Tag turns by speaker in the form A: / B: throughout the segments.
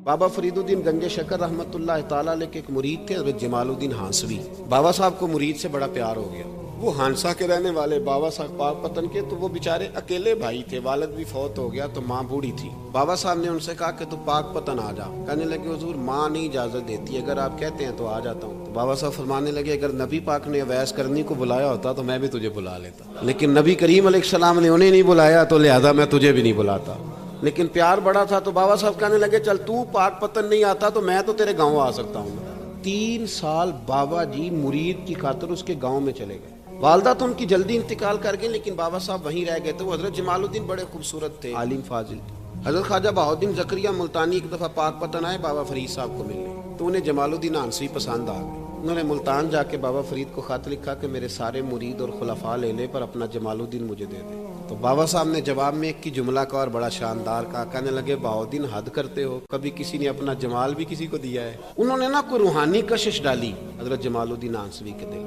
A: بابا فریدالدین گنج شکر رحمۃ اللہ تعالیٰ علیہ کے ایک مرید تھے حضرت جمال الدین ہانسوی۔ بابا صاحب کو مرید سے بڑا پیار ہو گیا۔ وہ ہانسا کے رہنے والے بابا صاحب پاک پتن کے، تو وہ بیچارے اکیلے بھائی تھے، والد بھی فوت ہو گیا تو ماں بوڑھی تھی۔ بابا صاحب نے ان سے کہا کہ تو پاک پتن آ جا۔ کہنے لگے حضور ماں نہیں اجازت دیتی، اگر آپ کہتے ہیں تو آ جاتا ہوں۔ تو بابا صاحب فرمانے لگے اگر نبی پاک نے اویس کرنی کو بلایا ہوتا تو میں بھی تجھے بلا لیتا، لیکن نبی کریم علیہ السلام نے انہیں نہیں بلایا تو لہذا میں تجھے بھی نہیں بلاتا۔ لیکن پیار بڑا تھا تو بابا صاحب کہنے لگے چل تو پاک پتن نہیں آتا تو میں تو تیرے گاؤں آ سکتا ہوں۔ 3 سال بابا جی مرید کی خاطر اس کے گاؤں میں چلے گئے۔ والدہ تو ان کی جلدی انتقال کر گئی، لیکن بابا صاحب وہیں رہ گئے تھے۔ وہ حضرت جمال الدین بڑے خوبصورت تھے، عالم فاضل۔ حضرت خواجہ بہاؤالدین زکریا ملتانی ایک دفعہ پاک پتن آئے بابا فرید صاحب کو ملنے، تو انہیں جمال الدین ہانسوی پسند آ گئے۔ انہوں نے ملتان جا کے بابا فرید کو خط لکھا کہ میرے سارے مرید اور خلفاء لے لے پر اپنا جمال الدین مجھے دے دے۔ تو بابا صاحب نے جواب میں ایک کی جملہ کا اور بڑا شاندار کہا، کہنے لگے بہاؤالدین حد کرتے ہو، کبھی کسی نے اپنا جمال بھی کسی کو دیا ہے؟ انہوں نے نا کوئی روحانی کشش ڈالی حضرت جمال الدین ہانسوی کے دل۔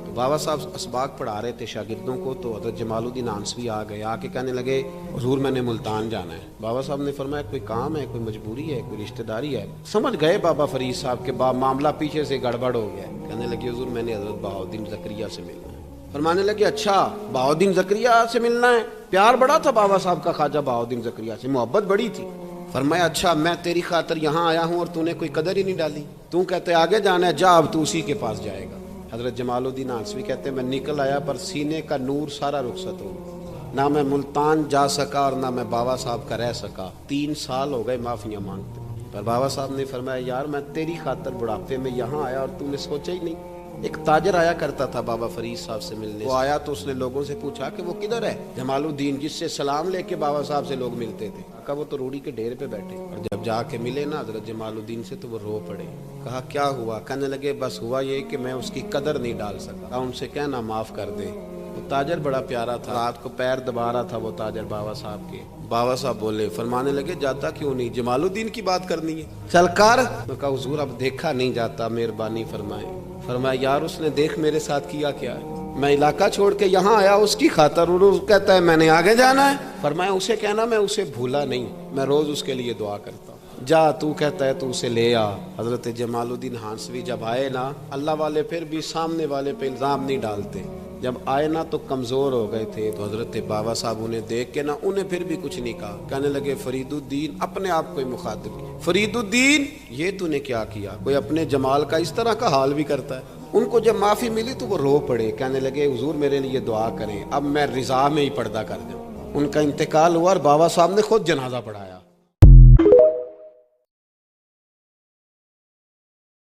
A: تو بابا صاحب اسباق پڑھا رہے تھے شاگردوں کو، تو حضرت جمال الدین ہانسوی آ گئے، آ کے کہنے لگے حضور میں نے ملتان جانا ہے۔ بابا صاحب نے فرمایا کوئی کام ہے، کوئی مجبوری ہے، کوئی رشتہ داری ہے؟ سمجھ گئے بابا فرید صاحب کے معاملہ پیچھے سے گڑبڑ ہو گیا۔ کہنے لگے حضور میں نے حضرت بہاؤالدین زکریا سے ملنا ہے۔ فرمانے لگے اچھا بہاؤالدین زکریا سے ملنا ہے؟ پیار بڑا تھا بابا صاحب کا خواجہ بہاؤالدین زکریا سے، محبت بڑی تھی۔ فرمایا اچھا میں تیری خاطر یہاں آیا ہوں اور تو نے کوئی قدر ہی نہیں ڈالی، تو کہتے آگے جانا ہے، جا اب تو اسی کے پاس جائے گا۔ حضرت جمال الدین ہانسوی کہتے ہیں میں نکل آیا پر سینے کا نور سارا رخصت ہو گیا، نہ میں ملتان جا سکا اور نہ میں بابا صاحب کا رہ سکا۔ 3 سال ہو گئے معافیاں مانگتے، پر بابا صاحب نے فرمایا یار میں تیری خاطر بڑھاپے میں یہاں آیا اور تو نے سوچا ہی نہیں۔ ایک تاجر آیا کرتا تھا بابا فرید صاحب سے ملنے، وہ آیا تو اس نے لوگوں سے پوچھا کہ وہ کدھر ہے جمال الدین جس سے سلام لے کے بابا صاحب سے لوگ ملتے تھے؟ کہا وہ تو روڑی کے ڈھیر پہ بیٹھے۔ اور جب جا کے ملے نا حضرت جمال الدین سے تو وہ رو پڑے۔ کہا کیا ہوا؟ کہنے لگے بس ہوا یہ کہ میں اس کی قدر نہیں ڈال سکا، ان سے کہنا معاف کر دے۔ وہ تاجر بڑا پیارا تھا، رات کو پیر دبا رہا تھا وہ تاجر بابا صاحب کے۔ بابا صاحب بولے، فرمانے لگے جاتا کیوں نہیں، جمال الدین کی بات کرنی ہے، چل کر۔ میں کہا حضور اب دیکھا نہیں جاتا، مہربانی فرمائیں۔ فرمایا یار اس نے دیکھ میرے ساتھ کیا کیا ہے، میں علاقہ چھوڑ کے یہاں آیا اس کی خاطر، اور وہ کہتا ہے میں نے آگے جانا ہے۔ فرمایا اسے کہنا میں اسے بھولا نہیں، میں روز اس کے لیے دعا کرتا ہوں، جا تو کہتا ہے تو اسے لے آ۔ حضرت جمال الدین ہانسوی جب آئے نا، اللہ والے پھر بھی سامنے والے پہ الزام نہیں ڈالتے، جب آئے نا تو کمزور ہو گئے تھے، تو حضرت بابا صاحب انہیں دیکھ کے نا انہیں پھر بھی کچھ نہیں کہا، کہنے لگے فرید الدین، اپنے آپ کو مخاطب کیا، فرید الدین یہ تو نے کیا کیا؟ کوئی اپنے جمال کا اس طرح کا حال بھی کرتا ہے؟ ان کو جب معافی ملی تو وہ رو پڑے، کہنے لگے حضور میرے لیے دعا کریں، اب میں رضا میں ہی پردہ کر جاؤں۔ ان کا انتقال ہوا اور بابا صاحب نے خود جنازہ پڑھایا۔